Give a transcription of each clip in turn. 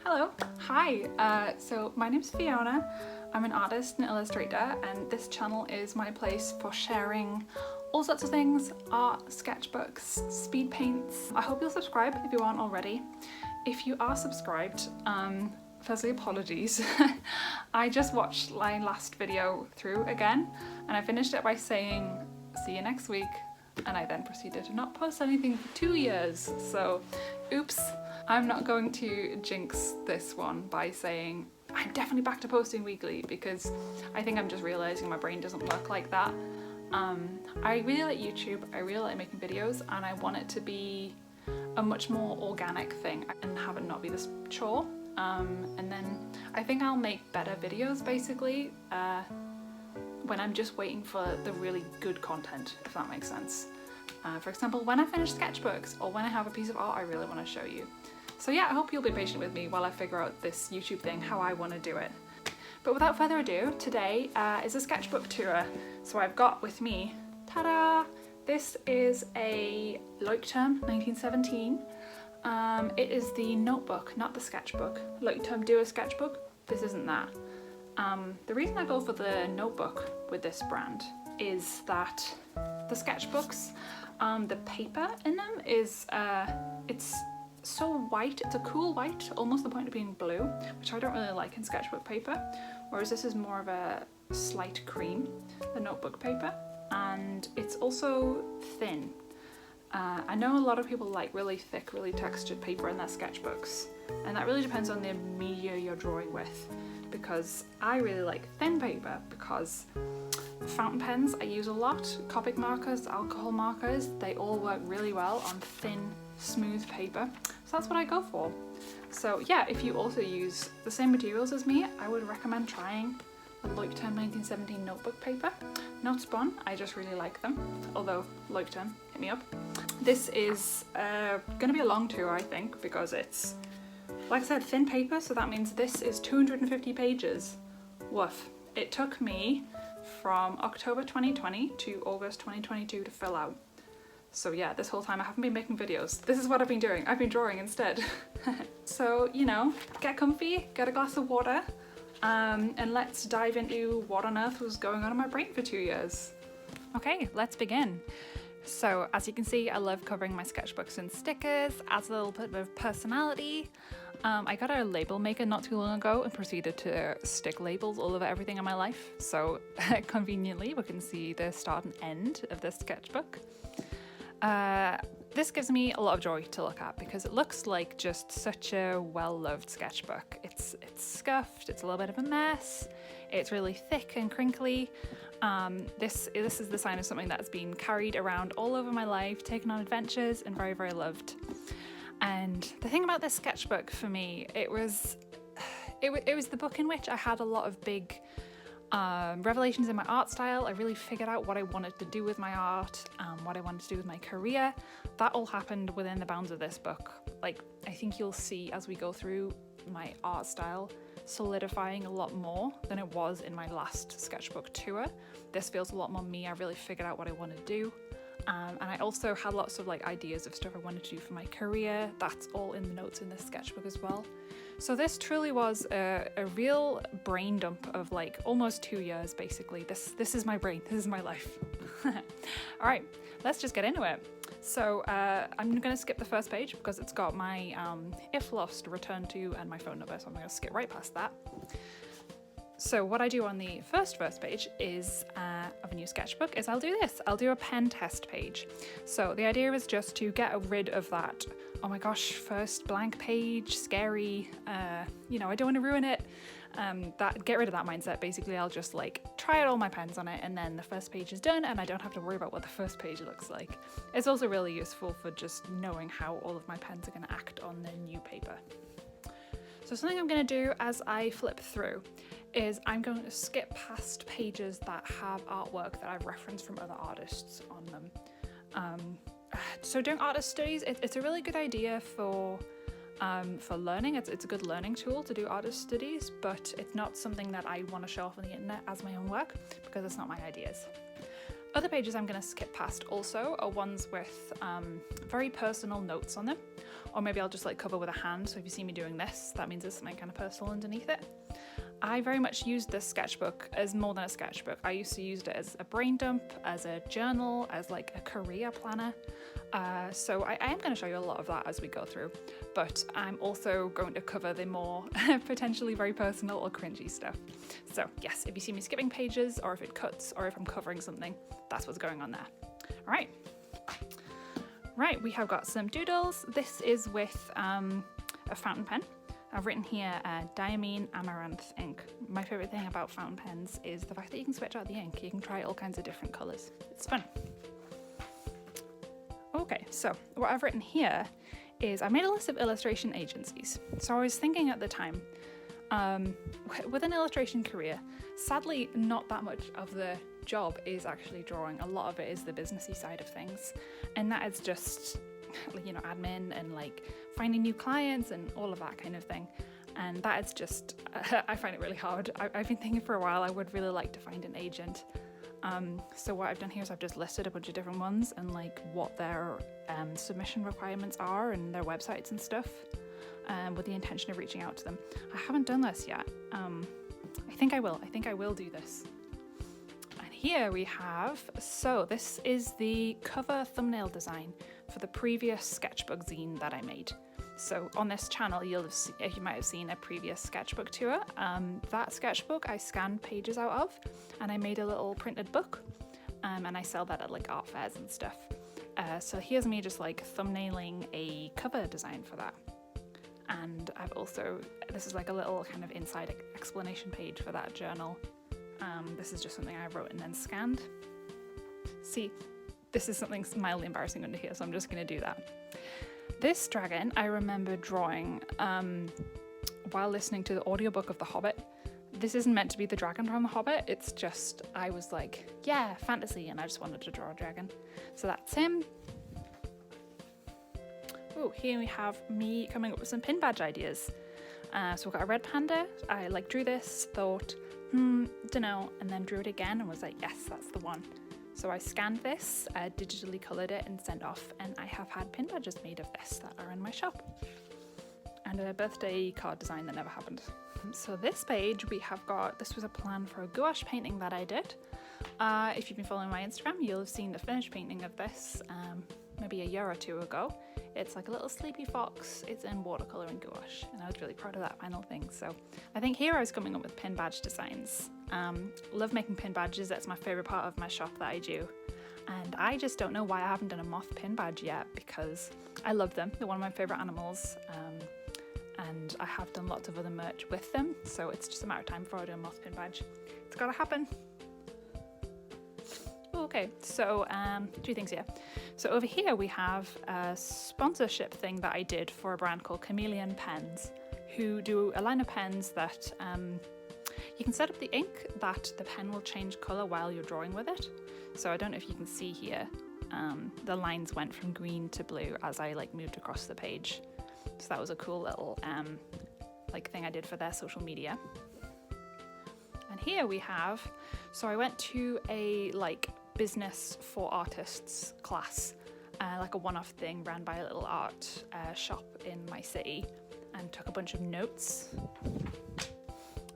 Hello, hi, so my name's Fiona. I'm an artist and illustrator, and this channel is my place for sharing all sorts of things: art, sketchbooks, speed paints. I hope you'll subscribe if you aren't already. If you are subscribed, firstly apologies. I just watched my last video through again and I finished it by saying see you next week, and I then proceeded to not post anything for 2 years, so oops. I'm not going to jinx this one by saying I'm definitely back to posting weekly, because I think I'm just realising my brain doesn't work like that. I really like YouTube, I really like making videos, and I want it to be a much more organic thing and have it not be this chore. And then I think I'll make better videos basically when I'm just waiting for the really good content, if that makes sense. For example, when I finish sketchbooks or when I have a piece of art I really want to show you. So yeah, I hope you'll be patient with me while I figure out this YouTube thing, how I want to do it. But without further ado, today is a sketchbook tour. So I've got with me, ta-da! This is a Leuchtturm 1917. It is the notebook, not the sketchbook. Leuchtturm do a sketchbook, this isn't that. The reason I go for the notebook with this brand is that the sketchbooks, the paper in them is, it's so white, it's a cool white, almost the point of being blue, which I don't really like in sketchbook paper, whereas this is more of a slight cream, the notebook paper, and it's also thin. I know a lot of people like really thick, really textured paper in their sketchbooks, and that really depends on the media you're drawing with, because I really like thin paper because fountain pens I use a lot, Copic markers, alcohol markers, they all work really well on thin, smooth paper, so that's what I go for. So yeah, if you also use the same materials as me, I would recommend trying the Leuchtturm 1917 notebook paper. Not spun, I just really like them, although Leuchtturm, hit me up. This is going to be a long tour, I think, because it's, like I said, thin paper, so that means this is 250 pages. Woof. It took me from October 2020 to August 2022 to fill out. So yeah, this whole time I haven't been making videos. This is what I've been doing. I've been drawing instead. So, you know, get comfy, get a glass of water, and let's dive into what on earth was going on in my brain for 2 years. Okay, let's begin. So as you can see, I love covering my sketchbooks in stickers, adds a little bit of personality. I got a label maker not too long ago and proceeded to stick labels all over everything in my life. So conveniently, we can see the start and end of this sketchbook. This gives me a lot of joy to look at because it looks like just such a well-loved sketchbook. It's scuffed, it's a little bit of a mess, it's really thick and crinkly. This is the sign of something that's been carried around all over my life, taken on adventures, and very, very loved. And the thing about this sketchbook for me, it was the book in which I had a lot of big revelations in my art style. I really figured out what I wanted to do with my art, what I wanted to do with my career. That all happened within the bounds of this book. Like, I think you'll see as we go through my art style solidifying a lot more than it was in my last sketchbook tour. This feels a lot more me. I really figured out what I want to do. And I also had lots of like ideas of stuff I wanted to do for my career. That's all in the notes in this sketchbook as well. So this truly was a real brain dump of like almost 2 years basically. This is my brain, this is my life. All right, let's just get into it. So I'm gonna skip the first page because it's got my if lost, return to, and my phone number, so I'm gonna skip right past that. So what I do on the first page is of a new sketchbook is I'll do this. I'll do a pen test page. So the idea is just to get rid of that, oh my gosh, first blank page, scary, you know, I don't want to ruin it. Get rid of that mindset. Basically, I'll just like try out all my pens on it, and then the first page is done and I don't have to worry about what the first page looks like. It's also really useful for just knowing how all of my pens are going to act on the new paper. So something I'm going to do as I flip through is I'm going to skip past pages that have artwork that I've referenced from other artists on them. So doing artist studies, it's a really good idea for learning. It's a good learning tool to do artist studies, but it's not something that I want to show off on the internet as my own work because it's not my ideas. Other pages I'm going to skip past also are ones with very personal notes on them, or maybe I'll just like cover with a hand, so if you see me doing this, that means there's something kind of personal underneath it. I very much used this sketchbook as more than a sketchbook. I used to use it as a brain dump, as a journal, as like a career planner. So I am going to show you a lot of that as we go through, but I'm also going to cover the more potentially very personal or cringy stuff. So yes, if you see me skipping pages, or if it cuts, or if I'm covering something, that's what's going on there. All right. Right, we have got some doodles. This is with a fountain pen. I've written here diamine amaranth ink. My favourite thing about fountain pens is the fact that you can switch out the ink. You can try all kinds of different colours. It's fun. Okay, so what I've written here is I made a list of illustration agencies. So I was thinking at the time, with an illustration career, sadly not that much of the job is actually drawing. A lot of it is the businessy side of things, and that is just, you know, admin and like finding new clients and all of that kind of thing. And that is just, I find it really hard. I've been thinking for a while I would really like to find an agent. So what I've done here is I've just listed a bunch of different ones and like what their submission requirements are and their websites and stuff, with the intention of reaching out to them. I haven't done this yet. I think I will do this. And here we have, so this is the cover thumbnail design for the previous sketchbook zine that I made. So on this channel, you might have seen a previous sketchbook tour. That sketchbook I scanned pages out of, and I made a little printed book, and I sell that at like art fairs and stuff. So here's me just like thumbnailing a cover design for that. And I've also, this is like a little kind of inside explanation page for that journal. This is just something I wrote and then scanned. See, this is something mildly embarrassing under here, so I'm just going to do that. This dragon I remember drawing while listening to the audiobook of The Hobbit. This isn't meant to be the dragon from The Hobbit, it's just, I was like, yeah, fantasy, and I just wanted to draw a dragon. So that's him. Oh, here we have me coming up with some pin badge ideas. So we've got a red panda. I like drew this, thought, dunno, and then drew it again and was like, yes, that's the one. So I scanned this, digitally coloured it and sent off, and I have had pin badges made of this that are in my shop. And a birthday card design that never happened. So this page we have got, this was a plan for a gouache painting that I did. If you've been following my Instagram, you'll have seen the finished painting of this maybe a year or two ago. It's like a little sleepy fox, it's in watercolour and gouache, and I was really proud of that final thing. So I think here I was coming up with pin badge designs. Love making pin badges, that's my favourite part of my shop that I do. And I just don't know why I haven't done a moth pin badge yet, because I love them, they're one of my favourite animals. And I have done lots of other merch with them, so it's just a matter of time before I do a moth pin badge. It's gotta happen. Okay, so two things here. So over here we have a sponsorship thing that I did for a brand called Chameleon Pens, who do a line of pens that you can set up the ink that the pen will change colour while you're drawing with it. So I don't know if you can see here, the lines went from green to blue as I like moved across the page. So that was a cool little like thing I did for their social media. And here we have, so I went to a like business for artists class, like a one-off thing ran by a little art shop in my city, and took a bunch of notes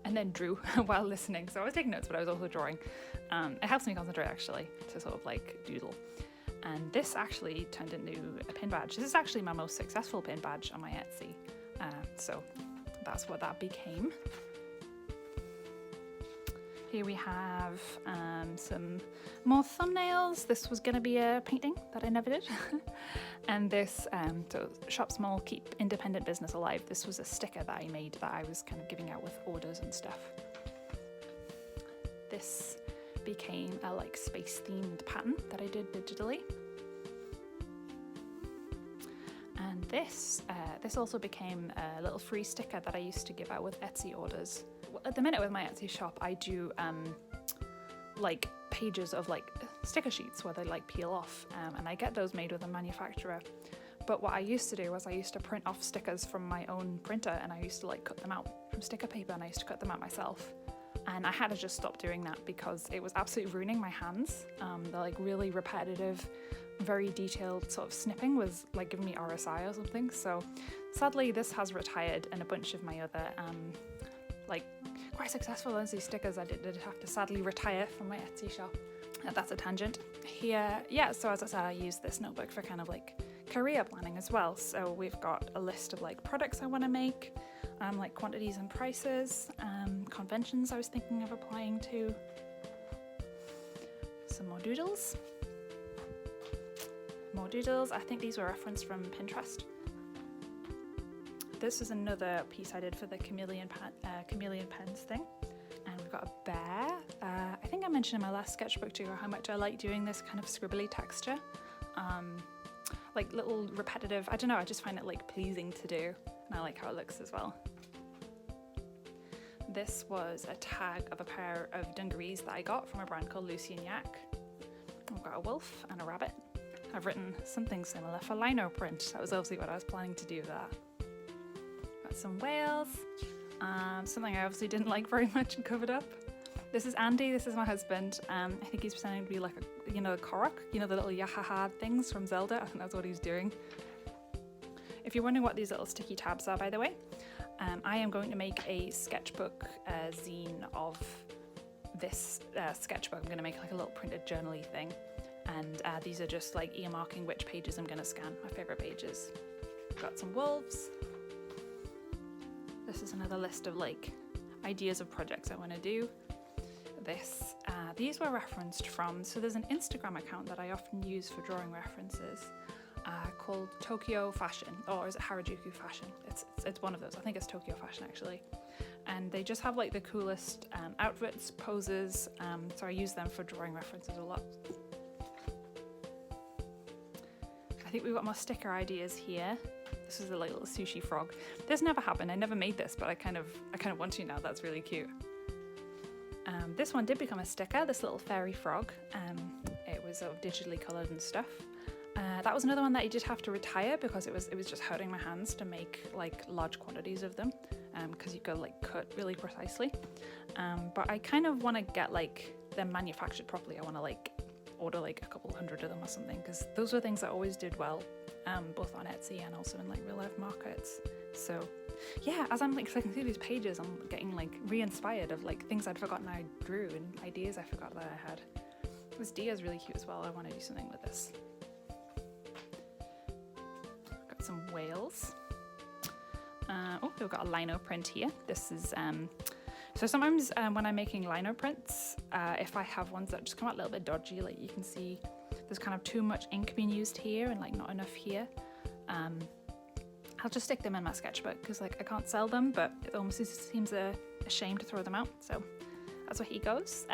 and then drew while listening. So I was taking notes, but I was also drawing. It helps me concentrate actually, to sort of like doodle. And this actually turned into a pin badge. This is actually my most successful pin badge on my Etsy. So that's what that became. Here we have some more thumbnails. This was going to be a painting that I never did. And this, so Shop Small, Keep Independent Business Alive. This was a sticker that I made that I was kind of giving out with orders and stuff. This became a like space themed pattern that I did digitally. And this also became a little free sticker that I used to give out with Etsy orders. At the minute with my Etsy shop, I do like pages of like sticker sheets where they like peel off, and I get those made with a manufacturer. But what I used to do was I used to print off stickers from my own printer, and I used to like cut them out from sticker paper, and I used to cut them out myself. and I had to just stop doing that because it was absolutely ruining my hands. The like really repetitive, very detailed sort of snipping was like giving me RSI or something. So sadly this has retired, and a bunch of my other like quite successful Lindsay stickers I did have to sadly retire from my Etsy shop. That's a tangent. Here, yeah, so as I said, I use this notebook for kind of like career planning as well. So we've got a list of like products I want to make, like quantities and prices, conventions I was thinking of applying to, some more doodles. I think these were referenced from Pinterest. This is another piece I did for the chameleon pens thing. And we've got a bear. I think I mentioned in my last sketchbook too how much I like doing this kind of scribbly texture. Like little repetitive, I don't know, I just find it like pleasing to do, and I like how it looks as well. This was a tag of a pair of dungarees that I got from a brand called Lucy and Yak. I've got a wolf and a rabbit. I've written something similar for lino print. That was obviously what I was planning to do there. Got some whales. Something I obviously didn't like very much and covered up. This is Andy, this is my husband. I think he's pretending to be like a, you know, the Korok, you know, the little yahaha things from Zelda. I think that's what he's doing. If you're wondering what these little sticky tabs are, by the way, I am going to make a sketchbook zine of this sketchbook. I'm going to make like a little printed journal-y thing. And these are just like earmarking which pages I'm going to scan, my favourite pages. Got some wolves. This is another list of like ideas of projects I want to do. These were referenced from, so there's an Instagram account that I often use for drawing references called Tokyo Fashion, or is it Harajuku Fashion? It's one of those. I think it's Tokyo Fashion actually. And they just have like the coolest outfits, poses, so I use them for drawing references a lot. I think we've got more sticker ideas here. This is a little sushi frog. This never happened. I never made this, but I kind of want to now. That's really cute. This one did become a sticker. This little fairy frog. It was sort of digitally coloured and stuff. That was another one that I did have to retire because it was just hurting my hands to make like large quantities of them, because you go like cut really precisely. But I kind of want to get like them manufactured properly. I want to like order like a couple hundred of them or something, because those were things that always did well, both on Etsy and also in like real life markets. So yeah, as I'm like clicking through these pages, I'm getting like re-inspired of like things I'd forgotten I drew and ideas I forgot that I had. This deer is really cute as well. I want to do something with this. Got some whales. Oh, we've got a lino print here. This is so sometimes when I'm making lino prints, if I have ones that just come out a little bit dodgy, like you can see there's kind of too much ink being used here and like not enough here, I'll just stick them in my sketchbook because like I can't sell them, but it almost seems a shame to throw them out. So that's where he goes.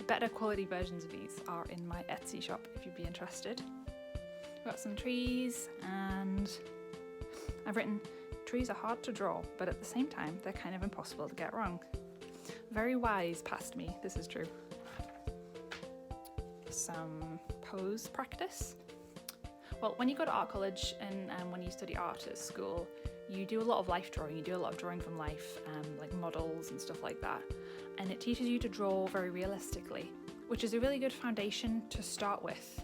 Better quality versions of these are in my Etsy shop if you'd be interested. We've got some trees, and I've written, trees are hard to draw, but at the same time, they're kind of impossible to get wrong. Very wise past me, this is true. Some pose practice. Well, when you go to art college and when you study art at school, you do a lot of life drawing. You do a lot of drawing from life, like models and stuff like that. And it teaches you to draw very realistically, which is a really good foundation to start with,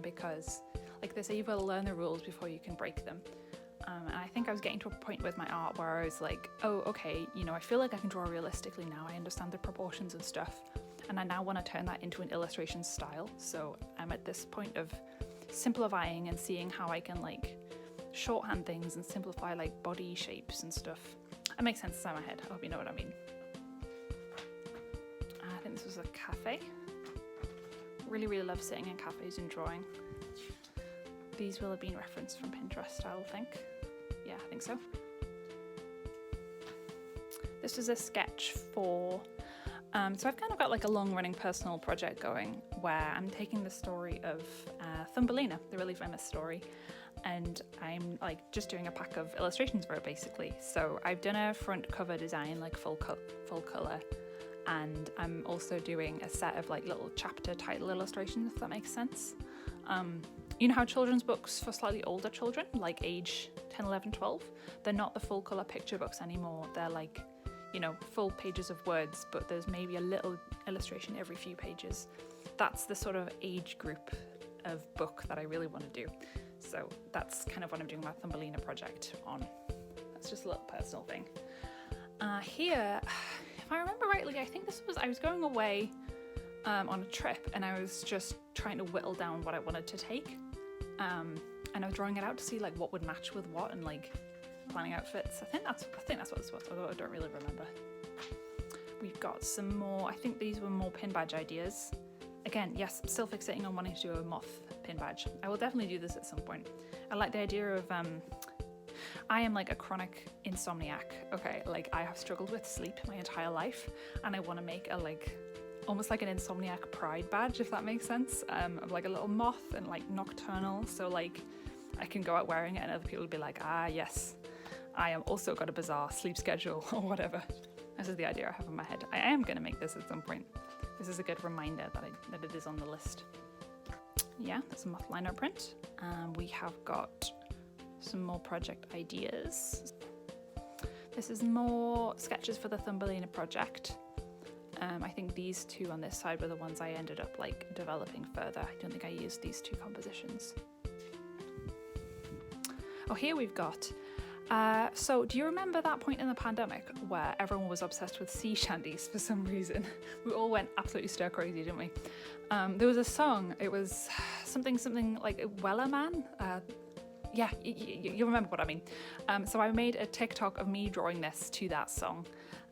because like they say, you've got to learn the rules before you can break them. And I think I was getting to a point with my art where I was like, oh, okay, you know, I feel like I can draw realistically now. I understand the proportions and stuff. And I now want to turn that into an illustration style. So I'm at this point of simplifying and seeing how I can like shorthand things and simplify like body shapes and stuff. It makes sense inside my head. I hope you know what I mean. I think this was a cafe. Really, really love sitting in cafes and drawing. These will have been referenced from Pinterest, I'll think. Yeah, I think so. This was a sketch for, so I've kind of got like a long running personal project going where I'm taking the story of Thumbelina, the really famous story, and I'm like just doing a pack of illustrations for it basically. So I've done a front cover design, like full color, and I'm also doing a set of like little chapter title illustrations, if that makes sense. You know how children's books for slightly older children, like age 10, 11, 12, they're not the full colour picture books anymore. They're like, you know, full pages of words, but there's maybe a little illustration every few pages. That's the sort of age group of book that I really want to do. So that's kind of what I'm doing my Thumbelina project on. That's just a little personal thing. Here, if I remember rightly, I think I was going away on a trip, and I was just trying to whittle down what I wanted to take. And I was drawing it out to see like what would match with what, and like planning outfits. I think that's what this was, although I don't really remember. We've got some more, I think these were more pin badge ideas. Again, yes, I'm still fixating on wanting to do a moth pin badge. I will definitely do this at some point. I like the idea of, I am like a chronic insomniac, okay? Like I have struggled with sleep my entire life, and I want to make a like, almost like an insomniac pride badge, if that makes sense, of like a little moth and like nocturnal. So like I can go out wearing it and other people will be like, ah, yes, I am also got a bizarre sleep schedule or whatever. This is the idea I have in my head. I am going to make this at some point. This is a good reminder that it is on the list. Yeah, that's a moth liner print. We have got some more project ideas. This is more sketches for the Thumbelina project. I think these two on this side were the ones I ended up like developing further. I don't think I used these two compositions. Oh, here we've got, so do you remember that point in the pandemic where everyone was obsessed with sea shanties for some reason? We all went absolutely stir crazy, didn't we? There was a song, it was something like Wellerman. Yeah, you remember what I mean. So I made a TikTok of me drawing this to that song,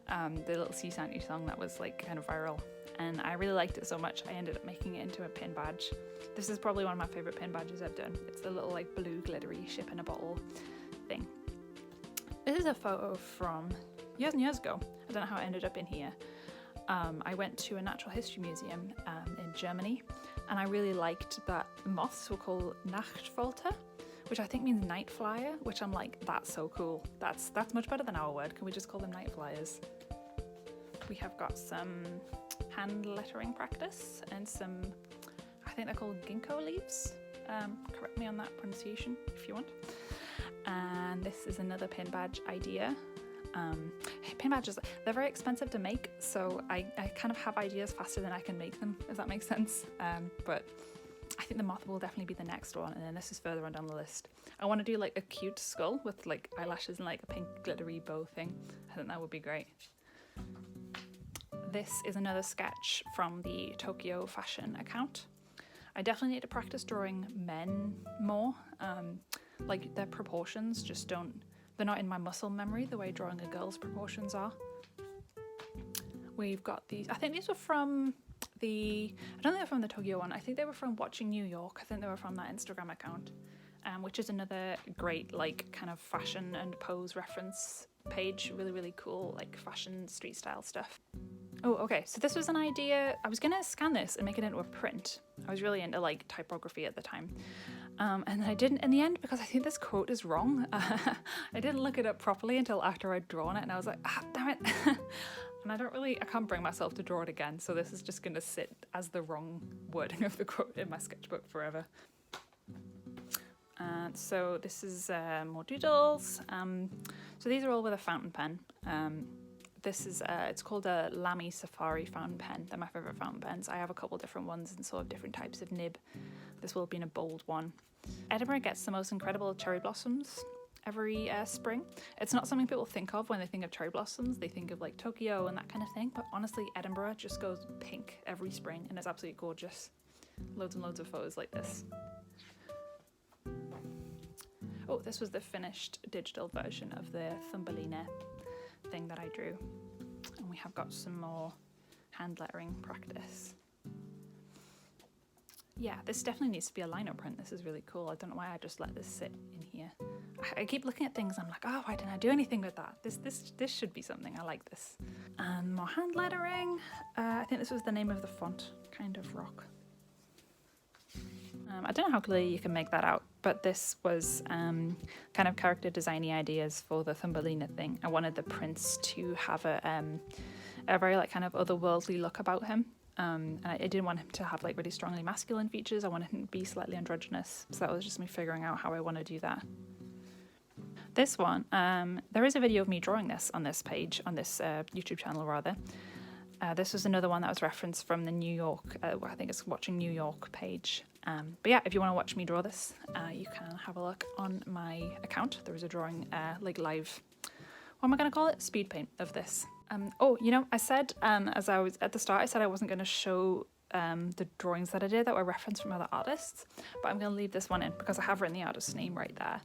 the little sea shanty song that was like kind of viral. And I really liked it so much, I ended up making it into a pin badge. This is probably one of my favourite pin badges I've done. It's the little like blue glittery ship in a bottle thing. This is a photo from years and years ago. I don't know how it ended up in here. I went to a natural history museum in Germany, and I really liked that moths were called Nachtfalter, which I think means night flyer, which I'm like, that's so cool. That's much better than our word. Can we just call them night flyers? We have got some hand lettering practice and some, I think they're called ginkgo leaves. Correct me on that pronunciation if you want. And this is another pin badge idea. Pin badges, they're very expensive to make, so I kind of have ideas faster than I can make them, if that makes sense. But I think the moth will definitely be the next one, and then this is further on down the list. I want to do like a cute skull with like eyelashes and like a pink glittery bow thing. I think that would be great. This is another sketch from the Tokyo fashion account. I definitely need to practice drawing men more. Like their proportions just they're not in my muscle memory the way drawing a girl's proportions are. We've got these, I think these were from I don't think they're from the Tokyo one, I think they were from Watching New York. I think they were from that Instagram account, which is another great like kind of fashion and pose reference page. Really, really cool like fashion street style stuff. Oh, okay, so this was an idea. I was gonna scan this and make it into a print. I was really into like typography at the time. And I didn't in the end because I think this quote is wrong. I didn't look it up properly until after I'd drawn it, and I was like, ah, damn it. And I can't bring myself to draw it again, so this is just gonna sit as the wrong wording of the quote in my sketchbook forever. And so this is more doodles. So these are all with a fountain pen. This is, it's called a Lamy Safari fountain pen. They're my favourite fountain pens. I have a couple different ones and sort of different types of nib. This will have been a bold one. Edinburgh gets the most incredible cherry blossoms every spring. It's not something people think of when they think of cherry blossoms. They think of like Tokyo and that kind of thing, but honestly Edinburgh just goes pink every spring and it's absolutely gorgeous. Loads and loads of photos like this. Oh, this was the finished digital version of the Thumbelina thing that I drew. And we have got some more hand lettering practice. Yeah, this definitely needs to be a lino print. This is really cool. I don't know why I just let this sit in here. I keep looking at things, I'm like, oh, why didn't I do anything with that? This should be something. I like this. And more hand lettering. I think this was the name of the font, Kind of Rock. I don't know how clearly you can make that out, but this was kind of character designy ideas for the Thumbelina thing. I wanted the prince to have a very like kind of otherworldly look about him. And I didn't want him to have like really strongly masculine features. I wanted him to be slightly androgynous. So that was just me figuring out how I want to do that. This one, there is a video of me drawing this on this page, on this YouTube channel rather. This was another one that was referenced from the New York, I think it's Watching New York page. But yeah, if you want to watch me draw this, you can have a look on my account. There was a drawing, like live, what am I going to call it? Speed paint of this. Oh, you know, I said, as I was at the start, I said I wasn't going to show the drawings that I did that were referenced from other artists, but I'm going to leave this one in because I have written the artist's name right there.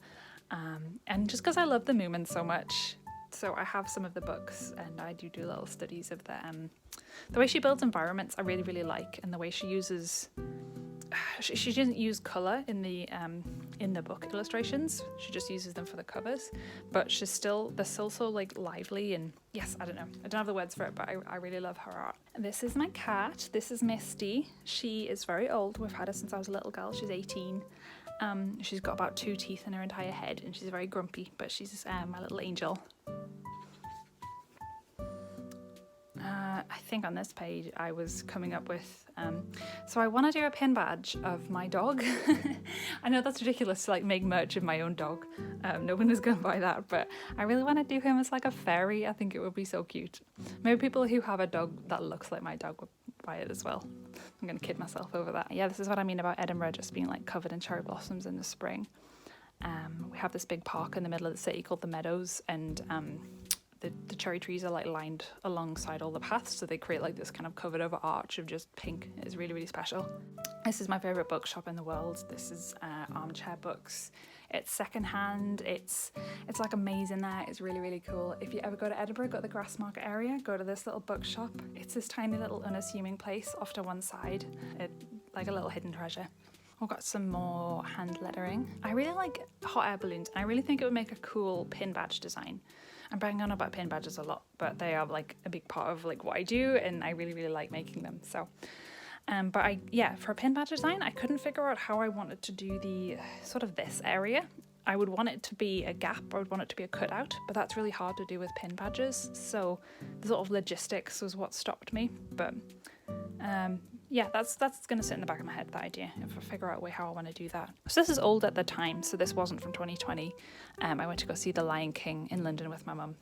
And just because I love the Moomin so much, so I have some of the books and I do little studies of the way she builds environments I really, really like, and the way she uses, she doesn't use colour in the book illustrations, she just uses them for the covers, but they're still so like lively, and yes, I don't know, I don't have the words for it, but I really love her art. This is my cat, this is Misty. She is very old, we've had her since I was a little girl, she's 18. She's got about 2 teeth in her entire head and she's very grumpy, but she's my little angel. I think on this page I was coming up with, so I want to do a pin badge of my dog. I know that's ridiculous to like make merch of my own dog. No one is going to buy that, but I really want to do him as like a fairy. I think it would be so cute. Maybe people who have a dog that looks like my dog would buy it as well. I'm going to kid myself over that. Yeah, this is what I mean about Edinburgh just being like covered in cherry blossoms in the spring. We have this big park in the middle of the city called the Meadows, and the cherry trees are like lined alongside all the paths, so they create like this kind of covered over arch of just pink. It's really, really special. This is my favourite bookshop in the world. This is Armchair Books. It's secondhand, it's like a maze in there. It's really, really cool. If you ever go to Edinburgh, go to the Grassmarket area, go to this little bookshop. It's this tiny little unassuming place off to one side, like a little hidden treasure. We've got some more hand lettering. I really like hot air balloons, and I really think it would make a cool pin badge design. I'm banging on about pin badges a lot, but they are like a big part of like what I do, and I really, really like making them. So, but for a pin badge design, I couldn't figure out how I wanted to do the sort of this area. I would want it to be a gap, or I would want it to be a cutout, but that's really hard to do with pin badges. So the sort of logistics was what stopped me. But yeah, that's going to sit in the back of my head, that idea, if I figure out a way how I want to do that. So this is old at the time, so this wasn't from 2020. I went to go see The Lion King in London with my mum.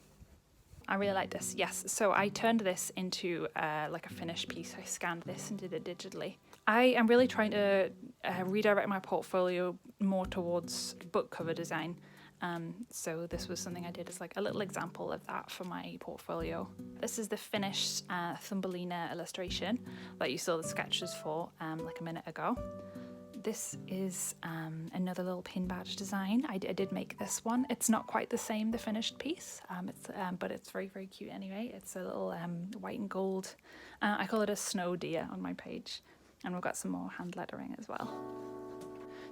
I really like this, yes. So I turned this into like a finished piece. I scanned this and did it digitally. I am really trying to redirect my portfolio more towards book cover design. So this was something I did as like a little example of that for my portfolio. This is the finished Thumbelina illustration that you saw the sketches for like a minute ago. This is another little pin badge design. I did make this one. It's not quite the same, the finished piece, but it's very, very cute anyway. It's a little white and gold. I call it a snow deer on my page. And we've got some more hand lettering as well.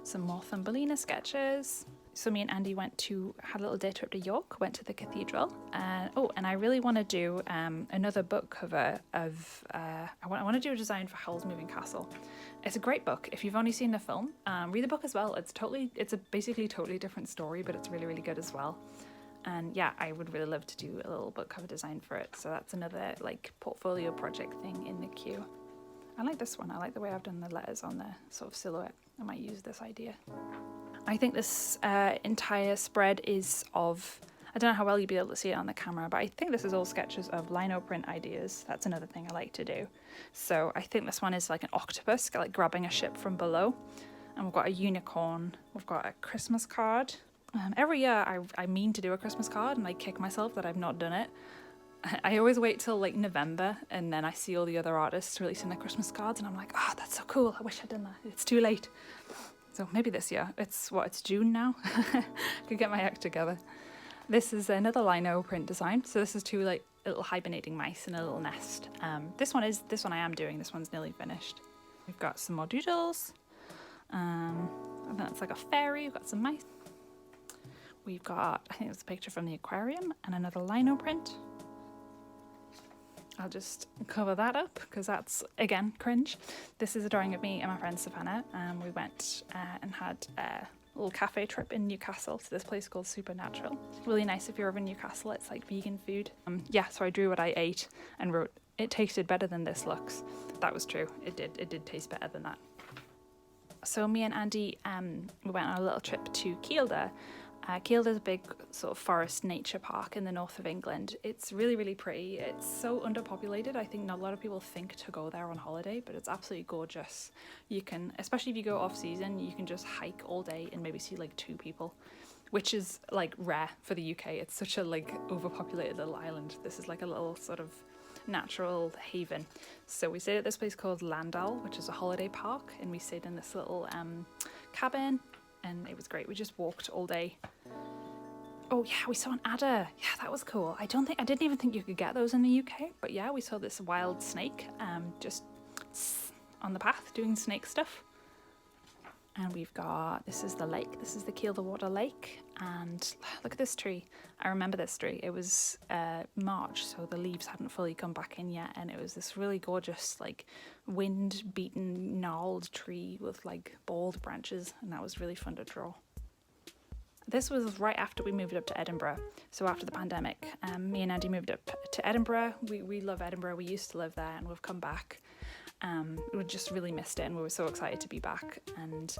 Some more Thumbelina sketches. So me and Andy had a little day trip to York, went to the cathedral. And I really want to do another book cover of, I want to do a design for Howl's Moving Castle. It's a great book. If you've only seen the film, read the book as well. It's a basically totally different story, but it's really, really good as well. And yeah, I would really love to do a little book cover design for it. So that's another like portfolio project thing in the queue. I like this one. I like the way I've done the letters on the sort of silhouette. I might use this idea. I think this entire spread is of, I don't know how well you'll be able to see it on the camera, but I think this is all sketches of lino print ideas. That's another thing I like to do. So I think this one is like an octopus, like grabbing a ship from below. And we've got a unicorn. We've got a Christmas card. Every year I mean to do a Christmas card, and I kick myself that I've not done it. I always wait till like November, and then I see all the other artists releasing their Christmas cards, and I'm like, oh, that's so cool. I wish I'd done that. It's too late. So maybe this year. It's June now. I could get my act together. This is another lino print design. So this is 2 like little hibernating mice in a little nest. This one I am doing. This one's nearly finished. We've got some more doodles. And then it's like a fairy. We've got some mice. We've got, I think it's a picture from the aquarium, and another lino print. I'll just cover that up because that's, again, cringe. This is a drawing of me and my friend Savannah. We went and had a little cafe trip in Newcastle to this place called Supernatural. Really nice if you're over in Newcastle. It's like vegan food. So I drew what I ate and wrote, it tasted better than this looks. That was true. It did taste better than that. So me and Andy, we went on a little trip to Kielder. Kielder is a big sort of forest nature park in the north of England. It's really, really pretty. It's so underpopulated. I think not a lot of people think to go there on holiday, but it's absolutely gorgeous. You can, especially if you go off season, you can just hike all day and maybe see like 2 people, which is like rare for the UK. It's such a like overpopulated little island. This is like a little sort of natural haven. So we stayed at this place called Landau, which is a holiday park, and we stayed in this little cabin, and it was great. We just walked all day. Oh yeah, we saw an adder. Yeah, that was cool. I didn't even think you could get those in the UK, but yeah, we saw this wild snake just on the path doing snake stuff. And we've got, this is the lake, this is the Kielder Water Lake, and look at this tree. I remember this tree. It was March, so the leaves hadn't fully come back in yet, and it was this really gorgeous, like, wind-beaten, gnarled tree with, like, bald branches, and that was really fun to draw. This was right after we moved up to Edinburgh, so after the pandemic. Me and Andy moved up to Edinburgh. We love Edinburgh. We used to live there, and we've come back. We just really missed it, and we were so excited to be back. And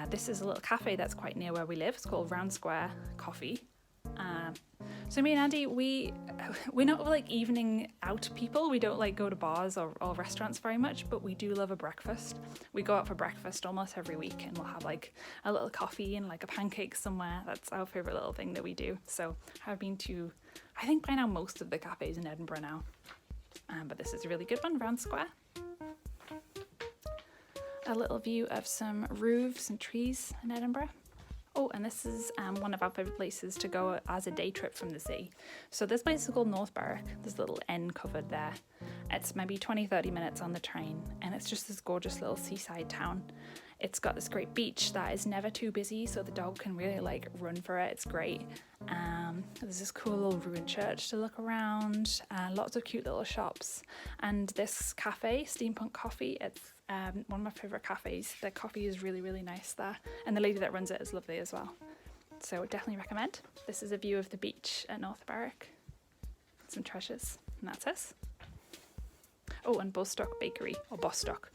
this is a little cafe that's quite near where we live. It's called Round Square Coffee. So me and Andy, we're not like evening out people. We don't like go to bars or restaurants very much, but we do love a breakfast. We go out for breakfast almost every week, and we'll have like a little coffee and like a pancake somewhere. That's our favourite little thing that we do. So I've been to, I think by now, most of the cafes in Edinburgh now. But this is a really good one, Round Square. A little view of some roofs and trees in Edinburgh. Oh, and this is one of our favourite places to go as a day trip from the sea. So this place is called North Berwick. There's a little N covered there. It's maybe 20-30 minutes on the train, and it's just this gorgeous little seaside town. It's got this great beach that is never too busy, so the dog can really like run for it. It's great. There's this cool little ruined church to look around, lots of cute little shops, and this cafe, Steampunk Coffee, it's one of my favourite cafes. The coffee is really, really nice there, and the lady that runs it is lovely as well. So I would definitely recommend. This is a view of the beach at North Berwick. Some treasures, and that's us. Oh, and Bostock Bakery, or Bostock,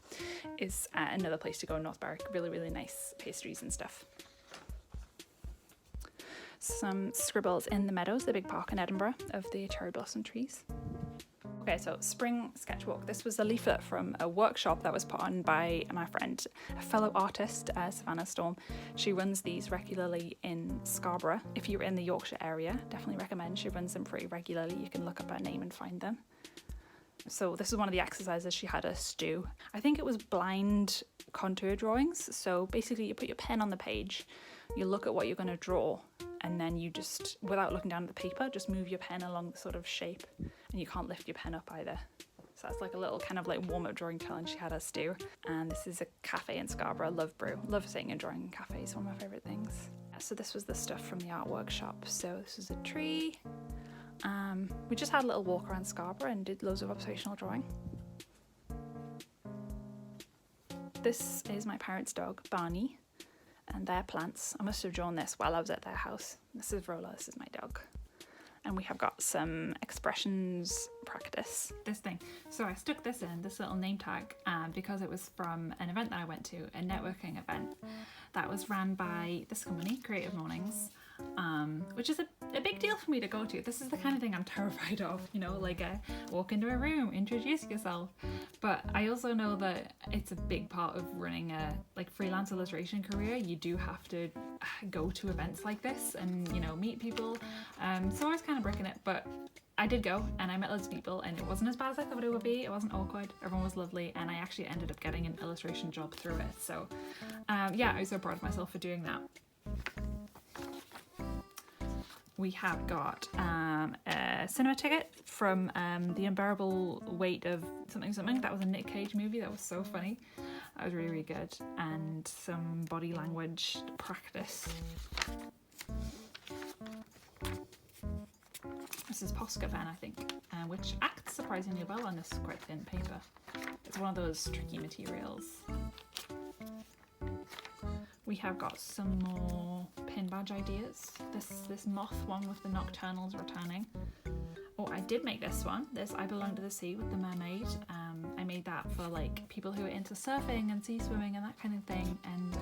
is another place to go in North Berwick. Really, really nice pastries and stuff. Some scribbles in the meadows, the big park in Edinburgh, of the cherry blossom trees. Okay, so spring sketchbook. This was a leaflet from a workshop that was put on by my friend, a fellow artist, Savannah Storm. She runs these regularly in Scarborough. If you're in the Yorkshire area, definitely recommend. She runs them pretty regularly. You can look up her name and find them. So this is one of the exercises she had us do. I think it was blind contour drawings. So basically you put your pen on the page, you look at what you're going to draw, and then you just, without looking down at the paper, just move your pen along the sort of shape, and you can't lift your pen up either. So that's like a little kind of like warm-up drawing challenge she had us do. And this is a cafe in Scarborough, Love Brew. Love sitting and drawing in cafes, one of my favourite things. So this was the stuff from the art workshop. So this is a tree. We just had a little walk around Scarborough and did loads of observational drawing. This is my parents' dog, Barney, and their plants. I must have drawn this while I was at their house. This is Rolla, this is my dog. And we have got some expressions practice. This thing. So I stuck this in, this little name tag, because it was from an event that I went to, a networking event that was ran by this company, Creative Mornings, which is a big deal for me to go to. This is the kind of thing I'm terrified of, you know, like walk into a room, introduce yourself. But I also know that it's a big part of running a like freelance illustration career. You do have to go to events like this and, you know, meet people. So I was kind of bricking it, but I did go and I met loads of people, and it wasn't as bad as I thought it would be. It wasn't awkward, everyone was lovely, and I actually ended up getting an illustration job through it. So yeah, I was so proud of myself for doing that. We have got a cinema ticket from The Unbearable Weight of something. That was a Nick Cage movie. That was so funny. That was really, really good. And some body language practice. This is Posca pen, I think, which acts surprisingly well on this quite thin paper. It's one of those tricky materials. We have got some more pin badge ideas. This moth one with the nocturnals returning. Oh, I did make this one. This I Belong to the Sea with the mermaid. I made made that for like people who are into surfing and sea swimming and that kind of thing, and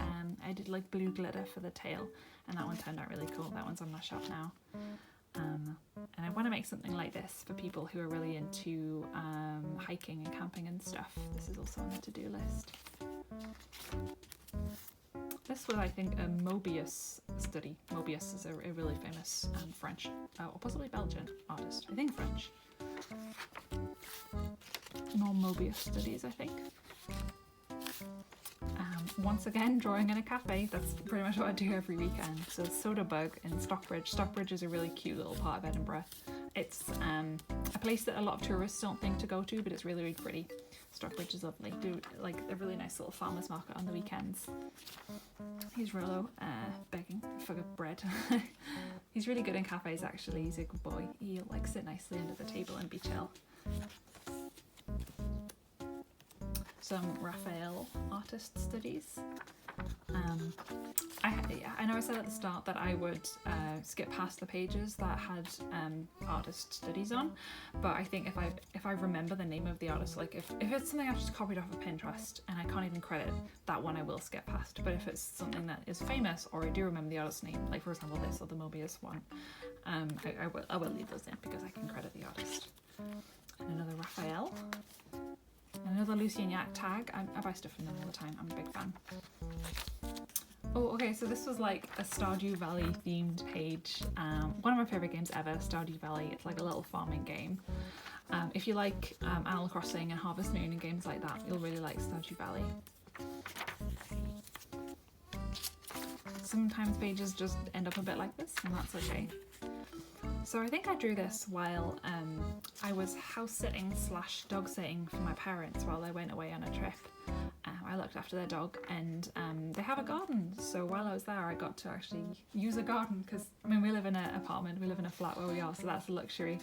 I did like blue glitter for the tail, and that one turned out really cool. That one's on my shelf now. And I want to make something like this for people who are really into hiking and camping and stuff. This is also on the to-do list. This was, I think, a Mobius study. Mobius is a really famous French, or possibly Belgian artist. I think French. More Mobius studies, I think. Once again, drawing in a cafe. That's pretty much what I do every weekend. So Soda Bug in Stockbridge. Stockbridge is a really cute little part of Edinburgh. It's a place that a lot of tourists don't think to go to, but it's really, really pretty. Stockbridge is lovely. Do like a really nice little farmer's market on the weekends. Here's Rollo begging for bread. He's really good in cafes actually. He's a good boy. He'll like sit nicely under the table and be chill. Some Raphael artist studies. I know I said at the start that I would skip past the pages that had artist studies on, but I think if I remember the name of the artist, like if it's something I've just copied off of Pinterest and I can't even credit, that one I will skip past. But if it's something that is famous or I do remember the artist's name, like for example this or the Mobius one, I will leave those in because I can credit the artist. And another Raphael. Another Lucien Yak tag. I buy stuff from them all the time. I'm a big fan. Oh, okay, so this was like a Stardew Valley themed page. One of my favourite games ever, Stardew Valley. It's like a little farming game. If you like Animal Crossing and Harvest Moon and games like that, you'll really like Stardew Valley. Sometimes pages just end up a bit like this, and that's okay. So I think I drew this while I was house sitting / dog sitting for my parents while they went away on a trip. I looked after their dog, and they have a garden. So while I was there, I got to actually use a garden because, I mean, we live in an apartment, we live in a flat where we are, so that's a luxury.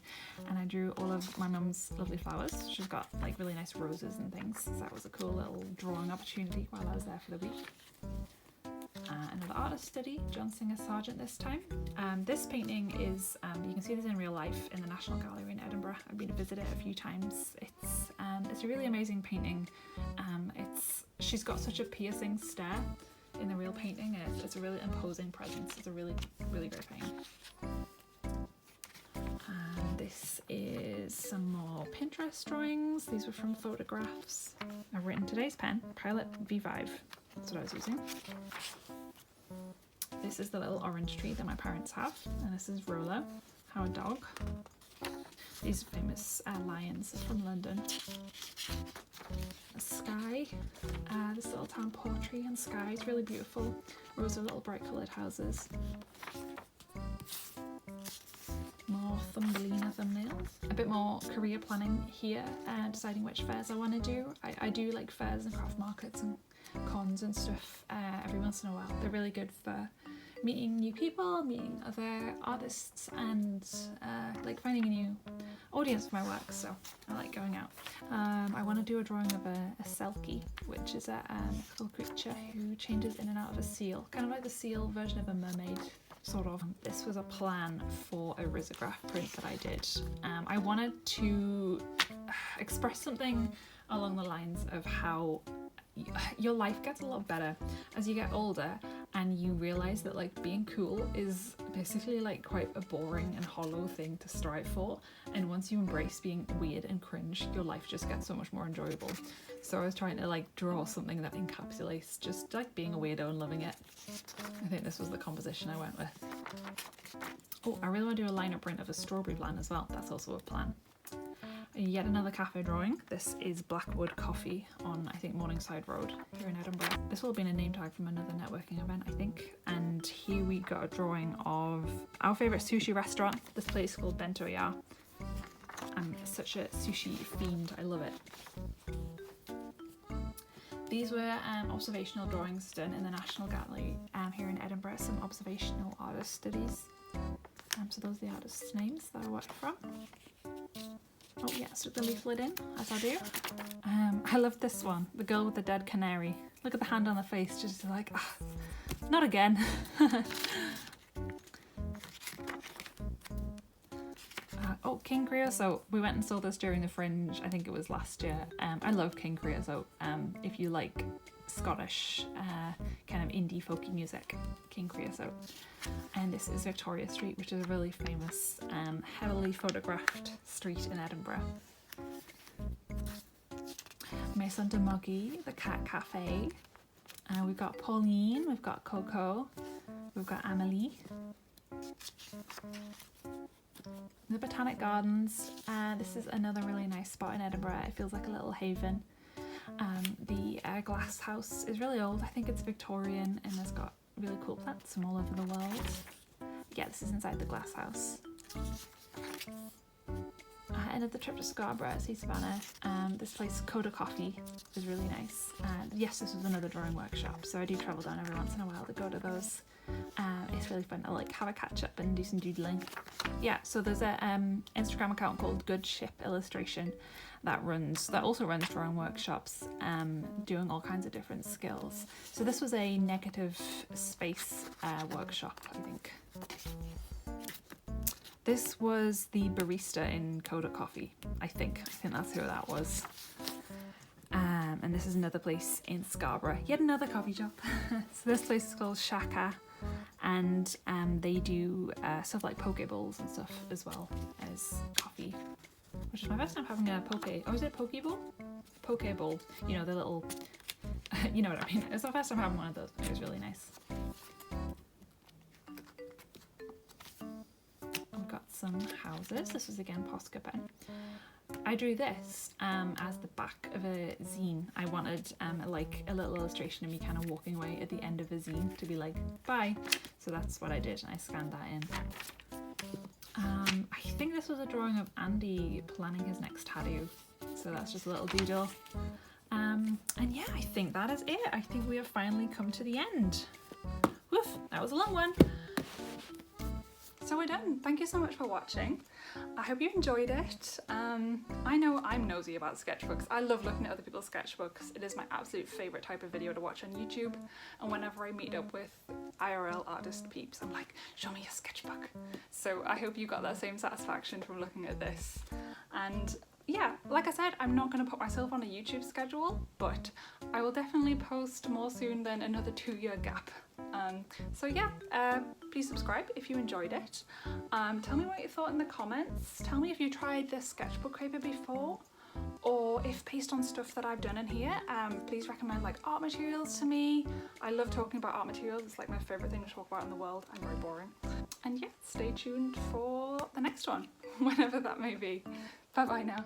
And I drew all of my mum's lovely flowers. She's got like really nice roses and things. So that was a cool little drawing opportunity while I was there for the week. Another artist study, John Singer Sargent this time. This painting is, you can see this in real life in the National Gallery in Edinburgh. I've been to visit it a few times. It's a really amazing painting. She's got such a piercing stare in the real painting, and it's a really imposing presence. It's a really, really great painting. This is some more Pinterest drawings. These were from photographs. I've written today's pen, Pilot V5. That's what I was using. This is the little orange tree that my parents have, and this is Rollo, our dog. These famous lions from London. A sky, this little town portrait and sky is really beautiful. Rows of little bright coloured houses. More Thumbelina thumbnails. A bit more career planning here and deciding which fairs I want to do. I do like fairs and craft markets and cons and stuff every once in a while. They're really good for meeting new people, meeting other artists, and like finding a new audience for my work, so I like going out. I want to do a drawing of a selkie, which is a little creature who changes in and out of a seal, kind of like the seal version of a mermaid, sort of. This was a plan for a risograph print that I did. I wanted to express something along the lines of how your life gets a lot better as you get older, and you realize that like being cool is basically like quite a boring and hollow thing to strive for, and once you embrace being weird and cringe, your life just gets so much more enjoyable. So I was trying to like draw something that encapsulates just like being a weirdo and loving it. I think this was the composition I went with. Oh, I really want to do a liner print of a strawberry plant as well. That's also a plan. Yet another cafe drawing. This is Blackwood Coffee on, I think, Morningside Road here in Edinburgh. This will have been a name tag from another networking event, I think. And here we got a drawing of our favourite sushi restaurant, this place called Bento Ya. I'm such a sushi fiend, I love it. These were observational drawings done in the National Gallery here in Edinburgh, some observational artist studies. So those are the artists' names that I worked from. Oh yeah, stuck the leaflet in, as I do. I love this one, the girl with the dead canary. Look at the hand on the face, just like, not again. Oh, King Creosote. We went and saw this during the Fringe. I think it was last year. I love King Creosote. If you like Scottish kind of indie folky music, King Creosote. And this is Victoria Street, which is a really famous, heavily photographed street in Edinburgh. Maison de Moggy, the Cat Cafe. We've got Pauline, we've got Coco, we've got Amelie. The Botanic Gardens. This is another really nice spot in Edinburgh. It feels like a little haven. The glass house is really old. I think it's Victorian and has got really cool plants from all over the world. Yeah, this is inside the glass house. Another trip to Scarborough, see Savannah. This place, Coda Coffee, is really nice. Yes, this was another drawing workshop, so I do travel down every once in a while to go to those. It's really fun to like have a catch up and do some doodling. Yeah, so there's a Instagram account called Good Ship Illustration that also runs drawing workshops, doing all kinds of different skills. So this was a negative space workshop, I think. This was the barista in Coda Coffee, I think that's who that was. And this is another place in Scarborough, yet another coffee shop. So this place is called Shaka, and they do stuff like poke bowls and stuff as well as coffee, which is my first time having a is it a poke bowl? Poke bowl, you know, the little, you know what I mean. It's my first time having one of those. It was really nice. Some houses. This was again Posca pen. I drew this as the back of a zine. I wanted like a little illustration of me kind of walking away at the end of a zine to be like, bye. So that's what I did, and I scanned that in. I think this was a drawing of Andy planning his next tattoo. So that's just a little doodle. And yeah, I think that is it. I think we have finally come to the end. Woof, that was a long one. So we're done. Thank you so much for watching. I hope you enjoyed it. I know I'm nosy about sketchbooks. I love looking at other people's sketchbooks. It is my absolute favourite type of video to watch on YouTube. And whenever I meet up with IRL artist peeps, I'm like, show me your sketchbook. So I hope you got that same satisfaction from looking at this. And yeah, like I said, I'm not going to put myself on a YouTube schedule, but I will definitely post more soon than another 2-year gap. So yeah, please subscribe if you enjoyed it. Tell me what you thought in the comments. Tell me if you tried this sketchbook paper before, or if based on stuff that I've done in here, please recommend like art materials to me. I love talking about art materials. It's like my favourite thing to talk about in the world. I'm very boring. And yeah, stay tuned for the next one, whenever that may be. Bye bye now.